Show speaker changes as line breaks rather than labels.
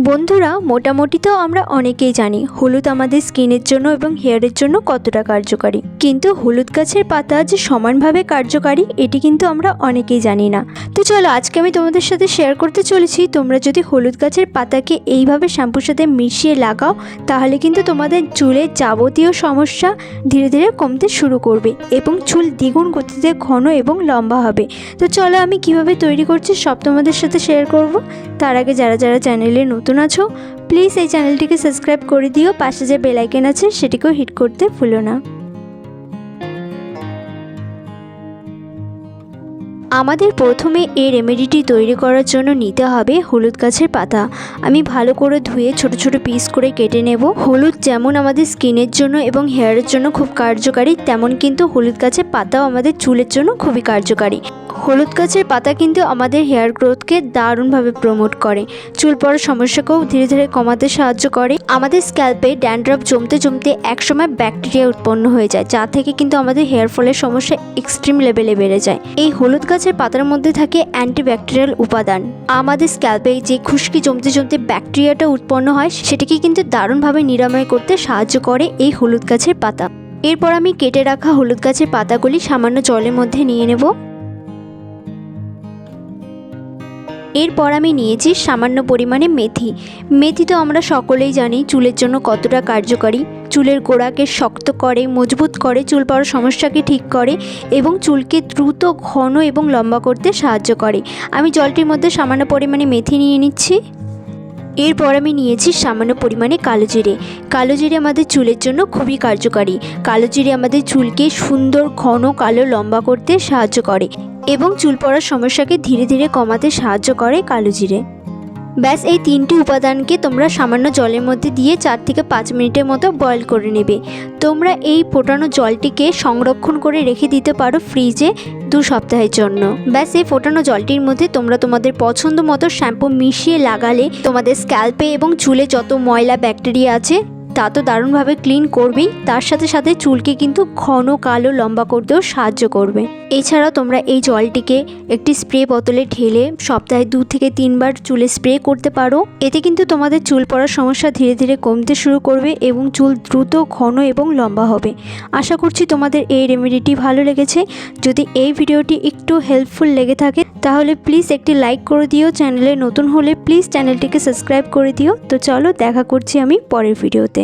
বন্ধুরা, মোটামুটি তো আমরা অনেকেই জানি হলুদ আমাদের স্কিনের জন্য এবং হেয়ারের জন্য কতটা কার্যকারী, কিন্তু হলুদ গাছের পাতা যে সমানভাবে কার্যকারী এটি কিন্তু আমরা অনেকেই জানি না। তো চলো, আজকে আমি তোমাদের সাথে শেয়ার করতে চলেছি, তোমরা যদি হলুদ গাছের পাতাকে এইভাবে শ্যাম্পুর সাথে মিশিয়ে লাগাও তাহলে কিন্তু তোমাদের চুলের যাবতীয় সমস্যা ধীরে ধীরে কমতে শুরু করবে এবং চুল দ্বিগুণ গতিতে ঘন এবং লম্বা হবে। তো চলো, আমি কিভাবে তৈরি করছি সব তোমাদের সাথে শেয়ার করব। তার আগে যারা যারা চ্যানেলে নতুন আছো প্লিজ এই চ্যানেলটিকে সাবস্ক্রাইব করে দিও, পাশে যে বেল আইকন আছে সেটিকেও হিট করতে ভুলো না। আমাদের প্রথমে এই রেমেডিটি তৈরি করার জন্য নিতে হবে হলুদ গাছের পাতা। আমি ভালো করে ধুয়ে ছোট ছোট পিস করে কেটে নেব। হলুদ যেমন আমাদের স্কিনের জন্য এবং হেয়ারের জন্য খুব কার্যকারী, তেমন কিন্তু হলুদ গাছের পাতাও আমাদের চুলের জন্য খুবই কার্যকারী। হলুদ গাছের পাতা কিন্তু আমাদের হেয়ার গ্রোথকে দারুণভাবে প্রমোট করে, চুল পড়ার সমস্যাকেও ধীরে ধীরে কমাতে সাহায্য করে। আমাদের স্ক্যাল্পে ড্যান্ড্রাফ জমতে জমতে একসময় ব্যাকটেরিয়া উৎপন্ন হয়ে যায়, যা থেকে কিন্তু আমাদের হেয়ার ফলের সমস্যা এক্সট্রিম লেভেলে বেড়ে যায়। এই হলুদ গাছের পাতার মধ্যে থাকে অ্যান্টিব্যাকটেরিয়াল উপাদান। আমাদের স্ক্যাল্পে যে খুশকি জমতে জমতে ব্যাকটেরিয়াটা উৎপন্ন হয় সেটাকে কিন্তু দারুণভাবে নিরাময় করতে সাহায্য করে এই হলুদ গাছের পাতা। এরপর আমি কেটে রাখা হলুদ গাছের পাতাগুলি সামান্য জলের মধ্যে নিয়ে নেব। এরপর আমি নিয়েছি সামান্য পরিমাণে মেথি। মেথি তো আমরা সকলেই জানি চুলের জন্য কতটা কার্যকারী। চুলের গোড়াকে শক্ত করে, মজবুত করে, চুল পড়ার সমস্যাকে ঠিক করে এবং চুলকে দ্রুত ঘন এবং লম্বা করতে সাহায্য করে। আমি জলটির মধ্যে সামান্য পরিমাণে মেথি নিয়ে নিচ্ছি। এরপর আমি নিয়েছি সামান্য পরিমাণে কালো জিরে। কালো জিরে আমাদের চুলের জন্য খুবই কার্যকারী। কালো জিরে আমাদের চুলকে সুন্দর ঘন কালো লম্বা করতে সাহায্য করে এবং চুল পড়ার সমস্যাকে ধীরে ধীরে কমাতে সাহায্য করে কালো জিরে। ব্যাস, এই তিনটি উপাদানকে তোমরা সামান্য জলের মধ্যে দিয়ে 4 থেকে 5 মিনিটের মতো বয়েল করে নেবে। তোমরা এই ফোটানো জলটিকে সংরক্ষণ করে রেখে দিতে পারো ফ্রিজে 2 সপ্তাহের জন্য। ব্যাস, এই ফোটানো জলটির মধ্যে তোমরা তোমাদের পছন্দ মতো শ্যাম্পু মিশিয়ে লাগালে তোমাদের স্ক্যাল্পে এবং চুলে যত ময়লা ব্যাকটেরিয়া আছে তা তো দারুণভাবে ক্লিন করবেই, তার সাথে সাথে চুলকে কিন্তু ঘন কালো লম্বা করতেও সাহায্য করবে। এছাড়াও তোমরা এই জলটিকে একটি স্প্রে বোতলে ঢেলে সপ্তাহে 2 থেকে 3 বার চুলে স্প্রে করতে পারো। এতে কিন্তু তোমাদের চুল পড়ার সমস্যা ধীরে ধীরে কমতে শুরু করবে এবং চুল দ্রুত ঘন এবং লম্বা হবে। আশা করছি তোমাদের এই রেমেডিটি ভালো লেগেছে। যদি এই ভিডিওটি একটু হেল্পফুল লেগে থাকে তাহলে প্লিজ একটি লাইক করে দিও। চ্যানেলে নতুন হলে প্লিজ চ্যানেলটিকে সাবস্ক্রাইব করে দিও। তো চলো, দেখা করছি আমি পরের ভিডিওতে।